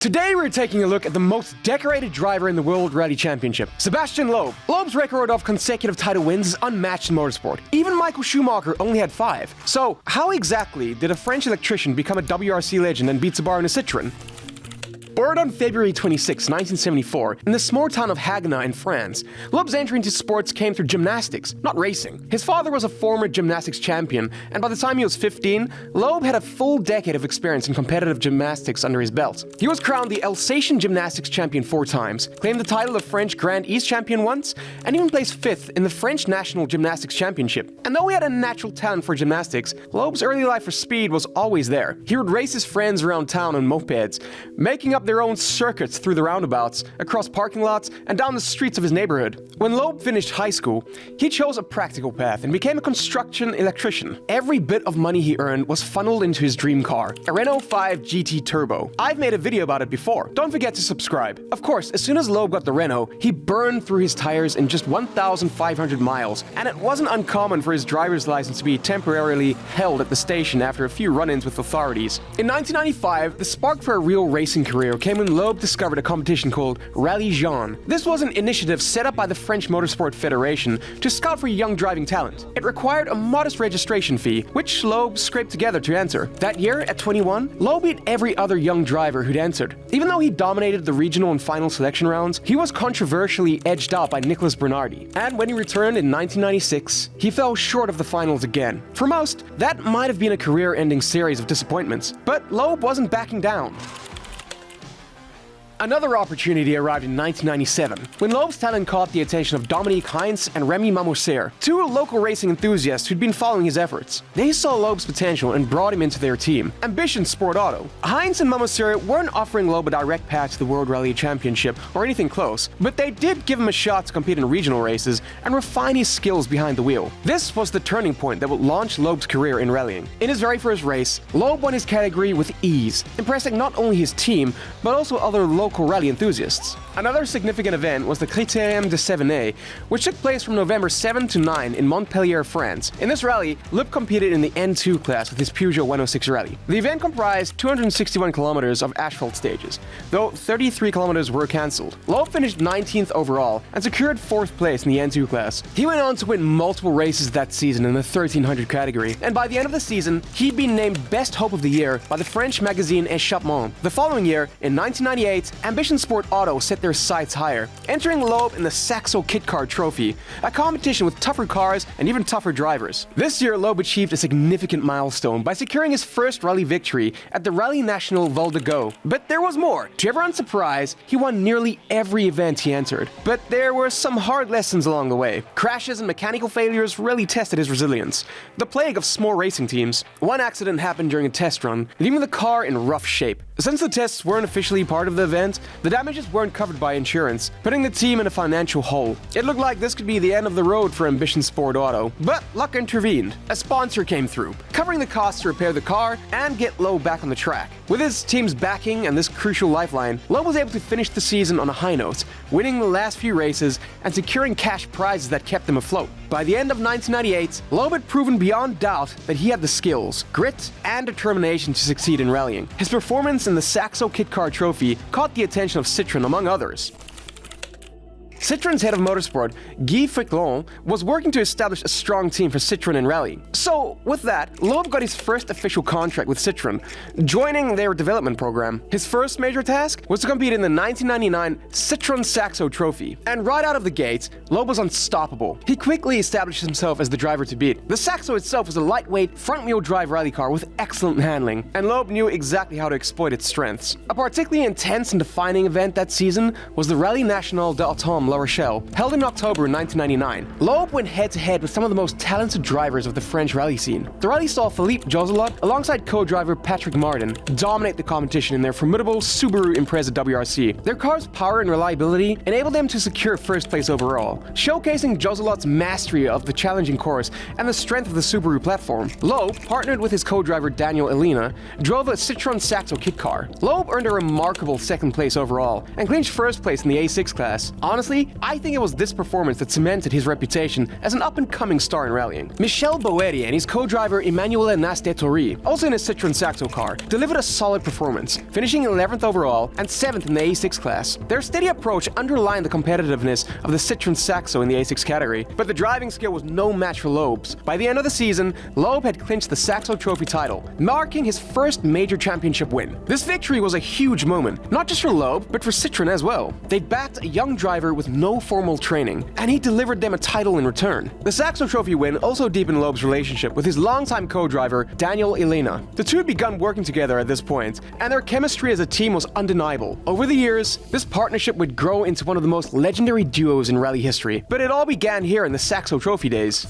Today we're taking a look at the most decorated driver in the World Rally Championship, Sebastian Loeb. Loeb's record of consecutive title wins is unmatched in motorsport. Even Michael Schumacher only had 5. So, how exactly did a French electrician become a WRC legend and beat Subaru in a Citroen? Born on February 26, 1974, in the small town of Haguenau in France, Loeb's entry into sports came through gymnastics, not racing. His father was a former gymnastics champion, and by the time he was 15, Loeb had a full decade of experience in competitive gymnastics under his belt. He was crowned the Alsatian gymnastics champion 4 times, claimed the title of French Grand East champion once, and even placed 5th in the French National Gymnastics Championship. And though he had a natural talent for gymnastics, Loeb's early life for speed was always there. He would race his friends around town on mopeds, making up their own circuits through the roundabouts, across parking lots, and down the streets of his neighborhood. When Loeb finished high school, he chose a practical path and became a construction electrician. Every bit of money he earned was funneled into his dream car, a Renault 5 GT Turbo. I've made a video about it before. Don't forget to subscribe. Of course, as soon as Loeb got the Renault, he burned through his tires in just 1,500 miles, and it wasn't uncommon for his driver's license to be temporarily held at the station after a few run-ins with authorities. In 1995, the spark for a real racing career came when Loeb discovered a competition called Rally Jean. This was an initiative set up by the French Motorsport Federation to scout for young driving talent. It required a modest registration fee, which Loeb scraped together to enter. That year, at 21, Loeb beat every other young driver who'd entered. Even though he dominated the regional and final selection rounds, he was controversially edged out by Nicolas Bernardi. And when he returned in 1996, he fell short of the finals again. For most, that might have been a career-ending series of disappointments, but Loeb wasn't backing down. Another opportunity arrived in 1997, when Loeb's talent caught the attention of Dominique Heinz and Remy Mamoussert, 2 local racing enthusiasts who'd been following his efforts. They saw Loeb's potential and brought him into their team, Ambition Sport Auto. Heinz and Mamoussert weren't offering Loeb a direct path to the World Rally Championship or anything close, but they did give him a shot to compete in regional races and refine his skills behind the wheel. This was the turning point that would launch Loeb's career in rallying. In his very first race, Loeb won his category with ease, impressing not only his team, but also other local rally enthusiasts. Another significant event was the Critérium de Sévenay, which took place from November 7 to 9 in Montpellier, France. In this rally, Loeb competed in the N2 class with his Peugeot 106 Rally. The event comprised 261 kilometers of asphalt stages, though 33 kilometers were cancelled. Loeb finished 19th overall and secured 4th place in the N2 class. He went on to win multiple races that season in the 1300 category, and by the end of the season, he'd been named Best Hope of the Year by the French magazine Échappement. The following year, in 1998, Ambition Sport Auto set their sights higher, entering Loeb in the Saxo Kit Car Trophy, a competition with tougher cars and even tougher drivers. This year, Loeb achieved a significant milestone by securing his first rally victory at the Rally National Val de Go. But there was more. To everyone's surprise, he won nearly every event he entered. But there were some hard lessons along the way. Crashes and mechanical failures really tested his resilience. The plague of small racing teams. One accident happened during a test run, leaving the car in rough shape. Since the tests weren't officially part of the event, the damages weren't covered by insurance, putting the team in a financial hole. It looked like this could be the end of the road for Ambition Sport Auto, but luck intervened. A sponsor came through, covering the cost to repair the car and get Loeb back on the track. With his team's backing and this crucial lifeline, Loeb was able to finish the season on a high note, winning the last few races and securing cash prizes that kept him afloat. By the end of 1998, Loeb had proven beyond doubt that he had the skills, grit, and determination to succeed in rallying. His performance in the Saxo Kit Car Trophy caught the attention of Citroen, among others. Citroen's head of motorsport, Guy Fricklon, was working to establish a strong team for Citroen in rallying. So, with that, Loeb got his first official contract with Citroen, joining their development program. His first major task was to compete in the 1999 Citroen Saxo Trophy. And right out of the gates, Loeb was unstoppable. He quickly established himself as the driver to beat. The Saxo itself was a lightweight, front-wheel drive rally car with excellent handling, and Loeb knew exactly how to exploit its strengths. A particularly intense and defining event that season was the Rally National d'Automne La Rochelle, held in October 1999. Loeb went head-to-head with some of the most talented drivers of the French rally scene. The rally saw Philippe Joselot, alongside co-driver Patrick Martin, dominate the competition in their formidable Subaru Impreza WRC. Their car's power and reliability enabled them to secure first place overall, showcasing Joselot's mastery of the challenging course and the strength of the Subaru platform. Loeb, partnered with his co-driver Daniel Elena, drove a Citroen Saxo kit car. Loeb earned a remarkable second place overall and clinched first place in the A6 class. Honestly, Personally, I think it was this performance that cemented his reputation as an up-and-coming star in rallying. Michel Boeri and his co-driver Emanuele Nastettori, also in a Citroen Saxo car, delivered a solid performance, finishing 11th overall and 7th in the A6 class. Their steady approach underlined the competitiveness of the Citroen Saxo in the A6 category, but the driving skill was no match for Loeb's. By the end of the season, Loeb had clinched the Saxo Trophy title, marking his first major championship win. This victory was a huge moment, not just for Loeb, but for Citroen as well. They backed a young driver with no formal training, and he delivered them a title in return. The Saxo Trophy win also deepened Loeb's relationship with his longtime co-driver, Daniel Elena. The two had begun working together at this point, and their chemistry as a team was undeniable. Over the years, this partnership would grow into one of the most legendary duos in rally history, but it all began here in the Saxo Trophy days.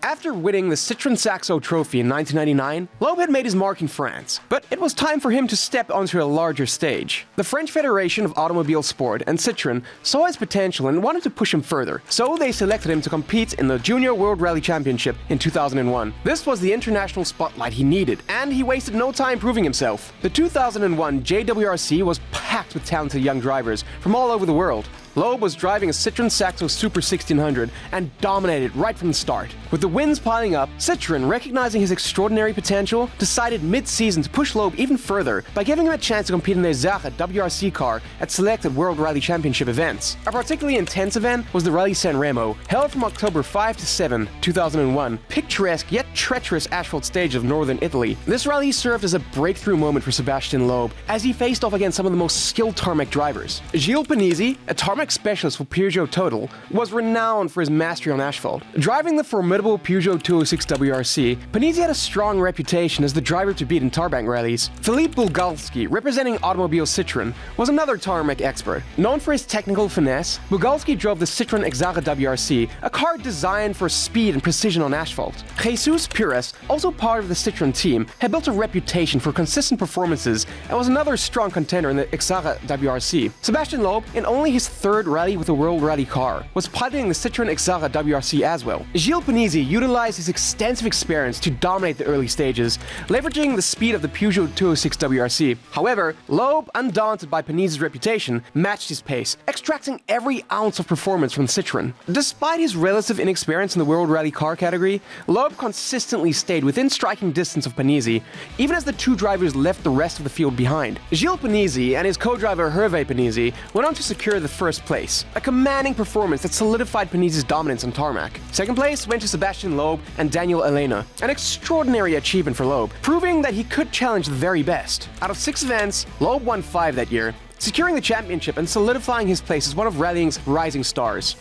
After winning the Citroen Saxo Trophy in 1999, Loeb had made his mark in France, but it was time for him to step onto a larger stage. The French Federation of Automobile Sport and Citroën saw his potential and wanted to push him further, so they selected him to compete in the Junior World Rally Championship in 2001. This was the international spotlight he needed, and he wasted no time proving himself. The 2001 JWRC was packed with talented young drivers from all over the world. Loeb was driving a Citroen Saxo Super 1600 and dominated right from the start. With the wins piling up, Citroen, recognizing his extraordinary potential, decided mid-season to push Loeb even further by giving him a chance to compete in their Sache WRC car at selected World Rally Championship events. A particularly intense event was the Rally San Remo, held from October 5 to 7, 2001, picturesque yet treacherous asphalt stage of northern Italy. This rally served as a breakthrough moment for Sebastian Loeb as he faced off against some of the most skilled tarmac drivers. Gilles Panizzi, a tarmac specialist for Peugeot Total, was renowned for his mastery on asphalt. Driving the formidable Peugeot 206 WRC, Panizzi had a strong reputation as the driver to beat in tarmac rallies. Philippe Bulgalski, representing Automobile Citroën, was another tarmac expert. Known for his technical finesse, Bulgalski drove the Citroen Exara WRC, a car designed for speed and precision on asphalt. Jesus Pires, also part of the Citroen team, had built a reputation for consistent performances and was another strong contender in the Exara WRC. Sebastian Loeb, in only his third rally with a World Rally car, was piloting the Citroen Exara WRC as well. Gilles Panizzi utilized his extensive experience to dominate the early stages, leveraging the speed of the Peugeot 206 WRC. However, Loeb, undaunted by Panizzi's reputation, matched his pace, extracting every ounce of performance from Citroen. Despite his relative inexperience in the World Rally car category, Loeb consistently stayed within striking distance of Panizzi, even as the two drivers left the rest of the field behind. Gilles Panizzi and his co-driver Hervé Panizzi went on to secure the first place, a commanding performance that solidified Panizzi's dominance on tarmac. Second place went to Sebastian Loeb and Daniel Elena, an extraordinary achievement for Loeb, proving that he could challenge the very best. Out of 6 events, Loeb won 5 that year, securing the championship and solidifying his place as one of rallying's rising stars.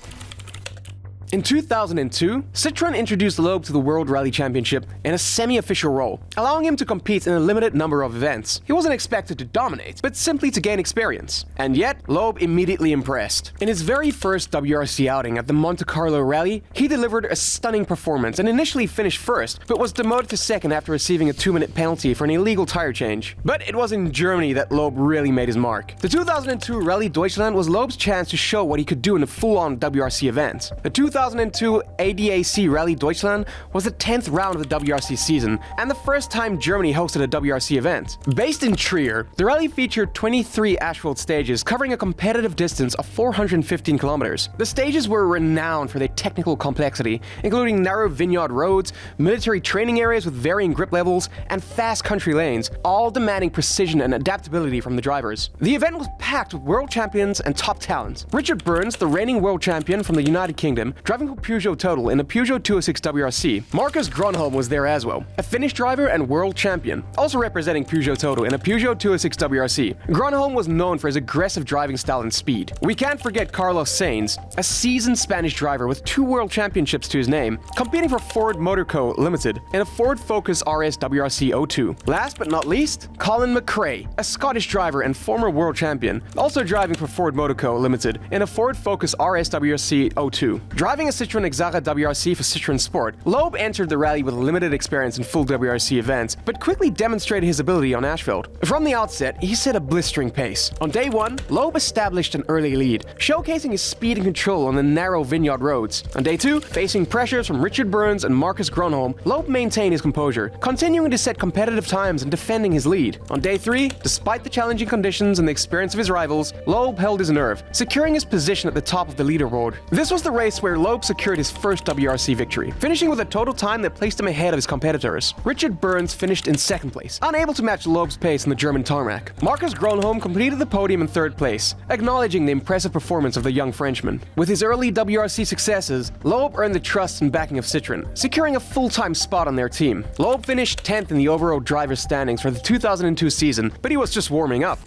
In 2002, Citroën introduced Loeb to the World Rally Championship in a semi-official role, allowing him to compete in a limited number of events. He wasn't expected to dominate, but simply to gain experience. And yet, Loeb immediately impressed. In his very first WRC outing at the Monte Carlo Rally, he delivered a stunning performance and initially finished first, but was demoted to second after receiving a 2-minute penalty for an illegal tire change. But it was in Germany that Loeb really made his mark. The 2002 Rally Deutschland was Loeb's chance to show what he could do in a full-on WRC event. The 2002 ADAC Rally Deutschland was the 10th round of the WRC season, and the first time Germany hosted a WRC event. Based in Trier, the rally featured 23 asphalt stages covering a competitive distance of 415 kilometers. The stages were renowned for their technical complexity, including narrow vineyard roads, military training areas with varying grip levels, and fast country lanes, all demanding precision and adaptability from the drivers. The event was packed with world champions and top talent. Richard Burns, the reigning world champion from the United Kingdom, driving for Peugeot Total in a Peugeot 206 WRC. Marcus Grönholm was there as well, a Finnish driver and world champion, also representing Peugeot Total in a Peugeot 206 WRC. Grönholm was known for his aggressive driving style and speed. We can't forget Carlos Sainz, a seasoned Spanish driver with 2 world championships to his name, competing for Ford Motor Co. Limited in a Ford Focus RS WRC 02. Last but not least, Colin McRae, a Scottish driver and former world champion, also driving for Ford Motor Co. Limited in a Ford Focus RS WRC 02. Driving Driving a Citroen Exara WRC for Citroen Sport, Loeb entered the rally with limited experience in full WRC events, but quickly demonstrated his ability on asphalt. From the outset, he set a blistering pace. On day 1, Loeb established an early lead, showcasing his speed and control on the narrow vineyard roads. On day 2, facing pressures from Richard Burns and Marcus Gronholm, Loeb maintained his composure, continuing to set competitive times and defending his lead. On day 3, despite the challenging conditions and the experience of his rivals, Loeb held his nerve, securing his position at the top of the leaderboard. This was the race where Loeb secured his first WRC victory, finishing with a total time that placed him ahead of his competitors. Richard Burns finished in second place, unable to match Loeb's pace in the German tarmac. Marcus Gronholm completed the podium in third place, acknowledging the impressive performance of the young Frenchman. With his early WRC successes, Loeb earned the trust and backing of Citroen, securing a full-time spot on their team. Loeb finished 10th in the overall driver's standings for the 2002 season, but he was just warming up.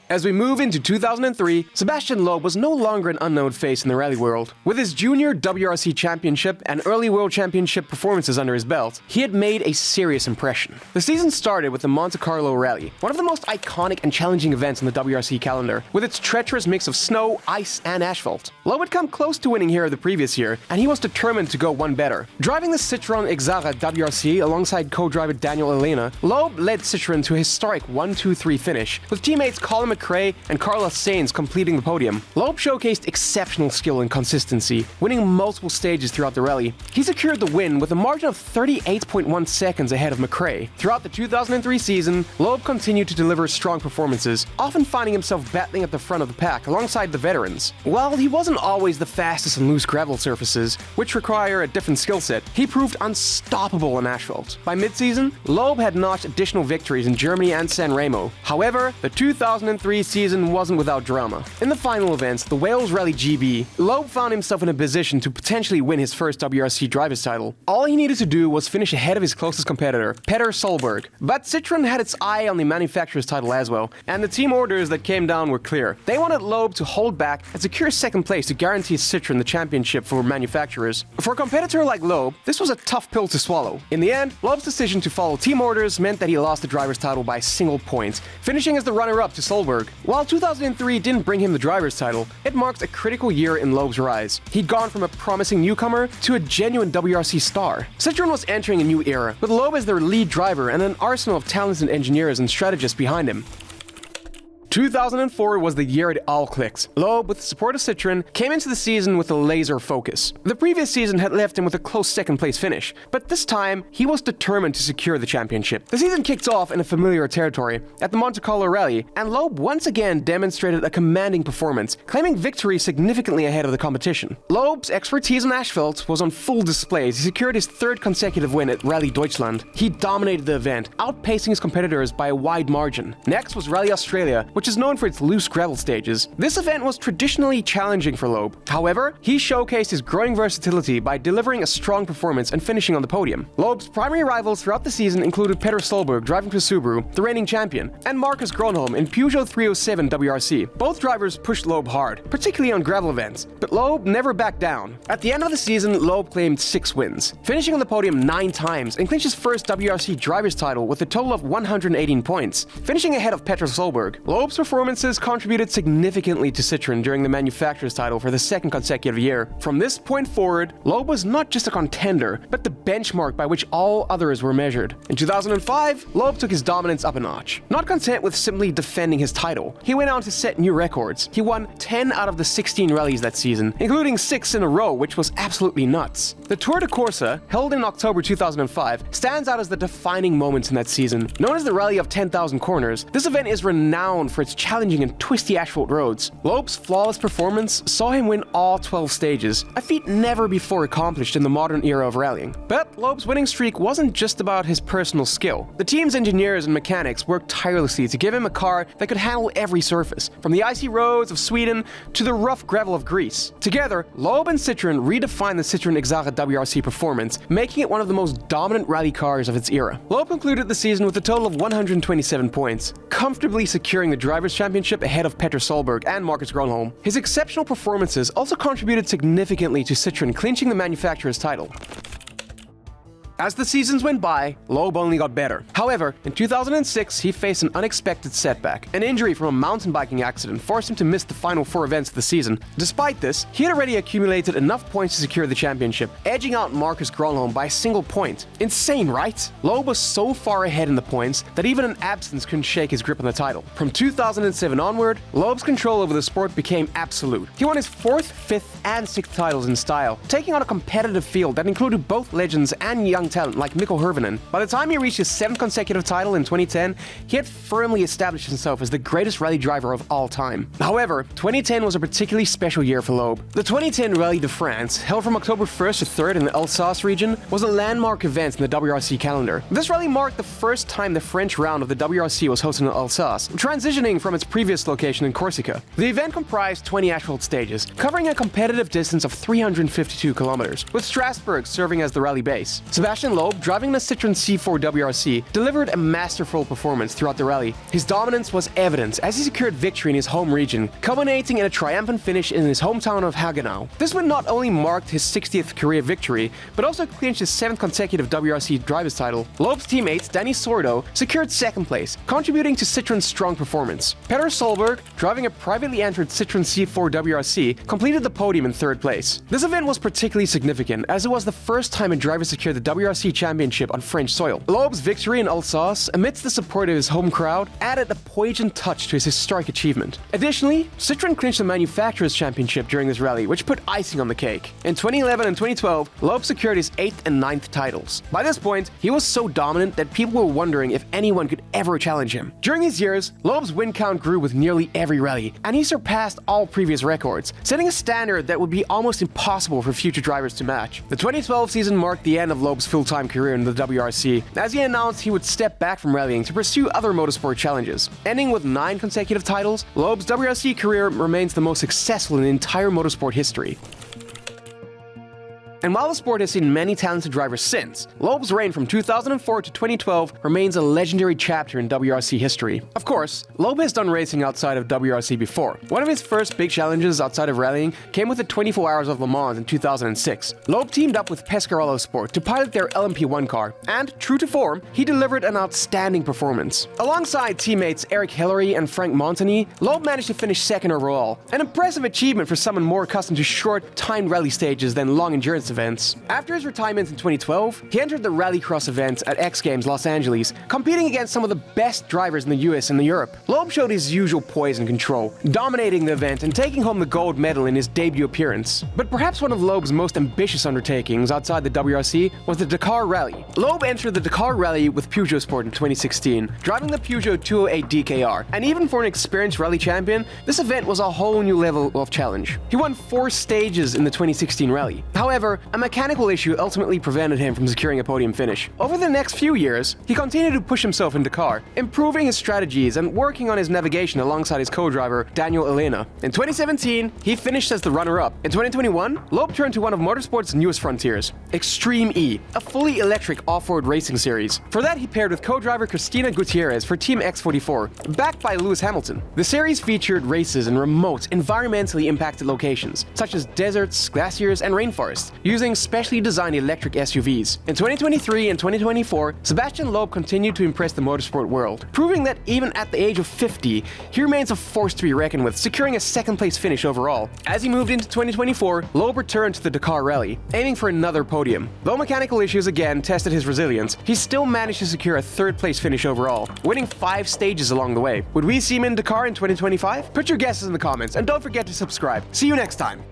As we move into 2003, Sebastian Loeb was no longer an unknown face in the rally world. With his junior WRC championship and early World Championship performances under his belt, he had made a serious impression. The season started with the Monte Carlo Rally, one of the most iconic and challenging events on the WRC calendar, with its treacherous mix of snow, ice, and asphalt. Loeb had come close to winning here the previous year, and he was determined to go one better. Driving the Citroen Exara WRC alongside co-driver Daniel Elena, Loeb led Citroen to a historic 1-2-3 finish, with teammates Colin McRae and Carlos Sainz completing the podium. Loeb showcased exceptional skill and consistency, winning multiple stages throughout the rally. He secured the win with a margin of 38.1 seconds ahead of McRae. Throughout the 2003 season, Loeb continued to deliver strong performances, often finding himself battling at the front of the pack alongside the veterans. While he wasn't always the fastest on loose gravel surfaces, which require a different skill set, he proved unstoppable on asphalt. By mid-season, Loeb had notched additional victories in Germany and San Remo. However, the 2003 season wasn't without drama. In the final events, the Wales Rally GB, Loeb found himself in a position to potentially win his first WRC driver's title. All he needed to do was finish ahead of his closest competitor, Petter Solberg. But Citroen had its eye on the manufacturer's title as well, and the team orders that came down were clear. They wanted Loeb to hold back and secure second place to guarantee Citroen the championship for manufacturers. For a competitor like Loeb, this was a tough pill to swallow. In the end, Loeb's decision to follow team orders meant that he lost the driver's title by a single point, finishing as the runner-up to Solberg. While 2003 didn't bring him the driver's title, it marked a critical year in Loeb's rise. He'd gone from a promising newcomer to a genuine WRC star. Citroen was entering a new era, with Loeb as their lead driver and an arsenal of talented engineers and strategists behind him. 2004 was the year it all clicked. Loeb, with the support of Citroen, came into the season with a laser focus. The previous season had left him with a close second-place finish, but this time, he was determined to secure the championship. The season kicked off in a familiar territory, at the Monte Carlo Rally, and Loeb once again demonstrated a commanding performance, claiming victory significantly ahead of the competition. Loeb's expertise on asphalt was on full display as he secured his third consecutive win at Rally Deutschland. He dominated the event, outpacing his competitors by a wide margin. Next was Rally Australia, which is known for its loose gravel stages. This event was traditionally challenging for Loeb. However, he showcased his growing versatility by delivering a strong performance and finishing on the podium. Loeb's primary rivals throughout the season included Petter Solberg driving for Subaru, the reigning champion, and Marcus Gronholm in Peugeot 307 WRC. Both drivers pushed Loeb hard, particularly on gravel events, but Loeb never backed down. At the end of the season, Loeb claimed 6 wins, finishing on the podium 9 times and clinched his first WRC driver's title with a total of 118 points, finishing ahead of Petter Solberg. Loeb's performances contributed significantly to Citroen during the manufacturer's title for the second consecutive year. From this point forward, Loeb was not just a contender, but the benchmark by which all others were measured. In 2005, Loeb took his dominance up a notch. Not content with simply defending his title, he went on to set new records. He won 10 out of the 16 rallies that season, including 6 in a row, which was absolutely nuts. The Tour de Corsa, held in October 2005, stands out as the defining moment in that season. Known as the Rally of 10,000 Corners, this event is renowned for its challenging and twisty asphalt roads. Loeb's flawless performance saw him win all 12 stages, a feat never before accomplished in the modern era of rallying. But Loeb's winning streak wasn't just about his personal skill. The team's engineers and mechanics worked tirelessly to give him a car that could handle every surface, from the icy roads of Sweden to the rough gravel of Greece. Together, Loeb and Citroen redefined the Citroen Exara WRC performance, making it one of the most dominant rally cars of its era. Loeb concluded the season with a total of 127 points, comfortably securing the Drivers' Championship ahead of Petter Solberg and Marcus Gronholm. His exceptional performances also contributed significantly to Citroen clinching the manufacturer's title. As the seasons went by, Loeb only got better. However, in 2006, he faced an unexpected setback. An injury from a mountain biking accident forced him to miss the final 4 events of the season. Despite this, he had already accumulated enough points to secure the championship, edging out Marcus Gronholm by a single point. Insane, right? Loeb was so far ahead in the points that even an absence couldn't shake his grip on the title. From 2007 onward, Loeb's control over the sport became absolute. He won his 4th, 5th, and 6th titles in style, taking on a competitive field that included both legends and young talent like Mikko Hirvonen. By the time he reached his 7th consecutive title in 2010, he had firmly established himself as the greatest rally driver of all time. However, 2010 was a particularly special year for Loeb. The 2010 Rallye de France, held from October 1st to 3rd in the Alsace region, was a landmark event in the WRC calendar. This rally marked the first time the French round of the WRC was hosted in Alsace, transitioning from its previous location in Corsica. The event comprised 20 asphalt stages, covering a competitive distance of 352 kilometers, with Strasbourg serving as the rally base. Sebastian Loeb, driving the Citroen C4 WRC, delivered a masterful performance throughout the rally. His dominance was evident as he secured victory in his home region, culminating in a triumphant finish in his hometown of Hagenau. This win not only marked his 60th career victory, but also clinched his 7th consecutive WRC driver's title. Loeb's teammate, Danny Sordo, secured 2nd place, contributing to Citroen's strong performance. Peter Solberg, driving a privately entered Citroen C4 WRC, completed the podium in 3rd place. This event was particularly significant as it was the first time a driver secured the WRC championship on French soil. Loeb's victory in Alsace, amidst the support of his home crowd, added a poignant touch to his historic achievement. Additionally, Citroen clinched the Manufacturers' Championship during this rally, which put icing on the cake. In 2011 and 2012, Loeb secured his 8th and 9th titles. By this point, he was so dominant that people were wondering if anyone could ever challenge him. During these years, Loeb's win count grew with nearly every rally, and he surpassed all previous records, setting a standard that would be almost impossible for future drivers to match. The 2012 season marked the end of Loeb's full-time career in the WRC, as he announced he would step back from rallying to pursue other motorsport challenges. Ending with 9 consecutive titles, Loeb's WRC career remains the most successful in entire motorsport history. And while the sport has seen many talented drivers since, Loeb's reign from 2004 to 2012 remains a legendary chapter in WRC history. Of course, Loeb has done racing outside of WRC before. One of his first big challenges outside of rallying came with the 24 Hours of Le Mans in 2006. Loeb teamed up with Pescarolo Sport to pilot their LMP1 car, and, true to form, he delivered an outstanding performance. Alongside teammates Eric Hillary and Frank Montagny, Loeb managed to finish 2nd overall, an impressive achievement for someone more accustomed to short, timed rally stages than long endurance events. After his retirement in 2012, he entered the Rallycross event at X Games Los Angeles, competing against some of the best drivers in the US and Europe. Loeb showed his usual poise and control, dominating the event and taking home the gold medal in his debut appearance. But perhaps one of Loeb's most ambitious undertakings outside the WRC was the Dakar Rally. Loeb entered the Dakar Rally with Peugeot Sport in 2016, driving the Peugeot 208 DKR, and even for an experienced rally champion, this event was a whole new level of challenge. He won 4 stages in the 2016 rally. However, a mechanical issue ultimately prevented him from securing a podium finish. Over the next few years, he continued to push himself in Dakar, improving his strategies and working on his navigation alongside his co-driver, Daniel Elena. In 2017, he finished as the runner-up. In 2021, Loeb turned to one of motorsport's newest frontiers, Extreme E, a fully electric off-road racing series. For that, he paired with co-driver Cristina Gutierrez for Team X44, backed by Lewis Hamilton. The series featured races in remote, environmentally impacted locations, such as deserts, glaciers, and rainforests, using specially designed electric SUVs. In 2023 and 2024, Sebastian Loeb continued to impress the motorsport world, proving that even at the age of 50, he remains a force to be reckoned with, securing a 2nd place finish overall. As he moved into 2024, Loeb returned to the Dakar Rally, aiming for another podium. Though mechanical issues again tested his resilience, he still managed to secure a 3rd place finish overall, winning 5 stages along the way. Would we see him in Dakar in 2025? Put your guesses in the comments, and don't forget to subscribe. See you next time!